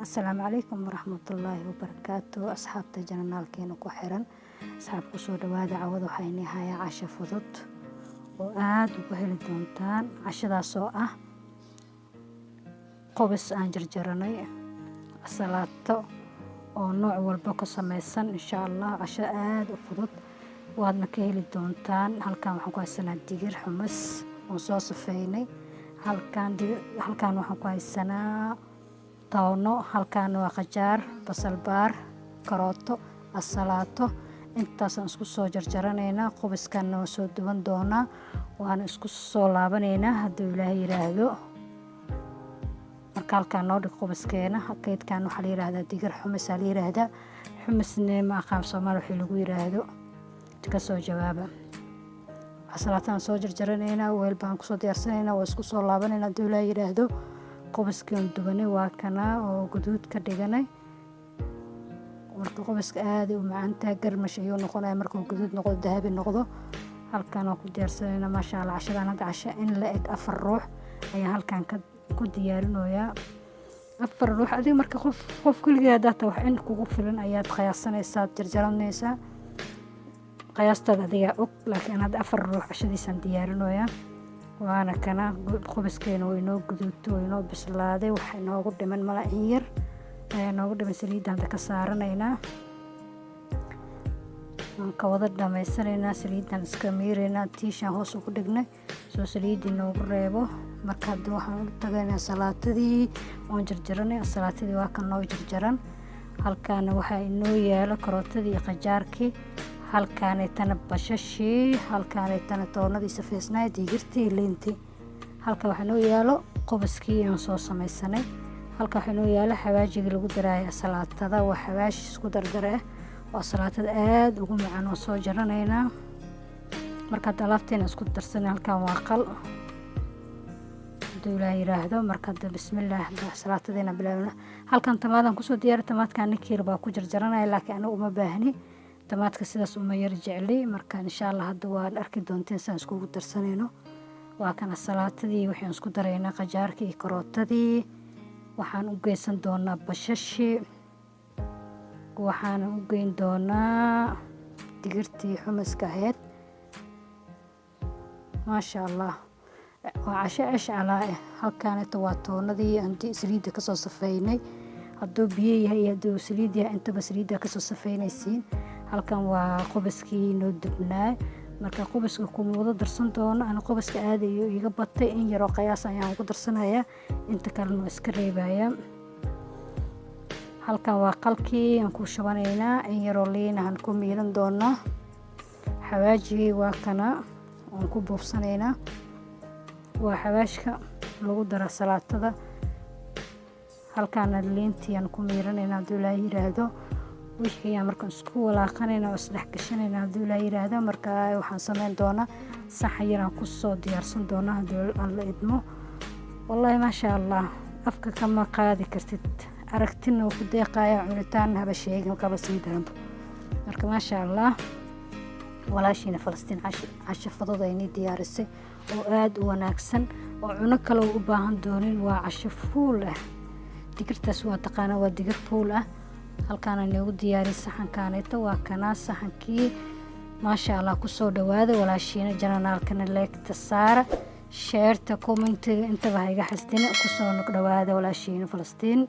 السلام عليكم ورحمة الله وبركاته أصحاب جنال كينو كحرن أصحاب كسور دوادا عوض وحيني هاي عشا فضط وآد وبهل دونتان عشا دا سوء قبس جرجرني الصلاة ونوع والبوكو سميسان إن شاء الله عشا آد وفضط واد مكيهل دونتان هل كان وحنكو السنة ديجر حمس وصوص فيني هل كان وحنكو السنة tawno halkaan waa qajaar basal baar karooto assalaato intaasaan isku soo jarjaranaynaa qubiskanna waa soo duban doonaa waana isku soo laabanaynaa hadduu ilaahay yiraahdo marka halkaan noo dhig qubiskeena kaydkan waxaa la yiraahdaa digir xumis la yiraahdaa xumisna ma aqaan Soomaali wixii lagu yiraahdo ka soo jawaaba assalaataan soo jarjaranaynaa weel baan ku soo diyaarsanaynaa waa isku soo laabanaynaa hadduu ilaahay yiraahdo qubiskan dubanay waa kana oo guduud ka dhiganay marka qubiska aad u macaanta garmash ayuu noqonaya markuu guduud noqdo dahabi noqdo halkaan oo ku diyaarsanayna ma sha Allah cashadan hadda casha in la eg 4 ruux ayaa halkaan ku diyaarinayaa 4 ruux adiga marka qof kulligeed data wax in kugu filan ayaad qiyaasanaysaa jarjaranaysaa qiyaastada adiga og laakiin hadda 4 ruux cashadiisan diyaarinayaa waana kana qubiskeena way noo guduudto way noo bislaaday waxa noogu dhiman malaa'in yar ayaa noogu dhiman saliidaan ka saaranaynaa aan ka wada dhameysanaynaa saliidaan iska miireynaa tiishan hoos ugu dhignay soo saliidii noogu reebo marka hadda waxaan u tagaynaa salaatadii oon jarjaranay salaatadii waa kan noo jarjaran halkaan waxa inoo yaalo karootadii iyo qajaarkii halkaan ay tan bashashi halkaan ay tan toonadii safeysnaa digirtii liintii halka waxa noo yaalo qubiskii aan soo samaysanay halka waxa noo yaalo xawaajiga lagu daraayo salaatada waa xawaash isku dardare waa salaatada aad ugu macaan oo soo jaranaynaa marka alaabteena isku darsanay halkaan waa qal dawlaa yiraahdo marka bismillaah salaatadeena bilaawna halkaan tamaadan ku soo diyaar tamaadkan ninkii baa ku jarjaranay laakiin anigu uma baahni tamaadka sidaas uma yar jeclay marka insha Allah hadda waan arki doonteen saan isku darsanayno waa kana salaatadii waxaan isku dareynaa qajaarkii iyo karootadii waxaan u geysan doonaa bashashi waxaan u geyn doonaa digirtii xumiska ahayd ma sha Allah waa casho calaa halkaan waa toonadii anti saliida ka soo safeynay hadduu biyo yahay hadduu saliid yahay intaba saliida ka soo safeynaysiin halkan waa qubiskii noo dubnaa marka qubiska ku wada darsan doono ana qubiska aad iyo iga batay in yar oo qiyaas ayaan ku darsanayaa inta kalena iska reebaya halkan waa qalkii aan ku shubanaynaa in yar oo liin aan ku miiran doonaa xawaaji waa kana aan ku buufsanaynaa waa xawaashka lagu daro salaatada halkaan liintii aan ku miiranaynaa hadduu la yiraahdo wixii aan markaan isku walaaqanaynaa oo isdhex gashanaynaa hadduu la yiraahdo marka waxaan sameyn doonaa saxan yar aan ku soo diyaarsan doonaa hadduu alla idmo wallahi ma sha Allah afka kama qaadi kartid aragtina ku deeqaya cunitaan haba sheegin kaba siidan marka ma sha Allah walaashina Falastiin casho fadadayni diyaarisay oo aad u wanaagsan oo cuno kale u baahan doonin waa casho fuul ah digirtaas waa taqaana waa digir fuul ah halkaan aan ugu diyaariyay saxankaanayta waa kana saxankii ma sha Allah ku soo dhawaada walaashiina janaalkana leegta saara sheerta commentiga intaba hayga xasdina ku soo dhawaada walaashiina Falastiin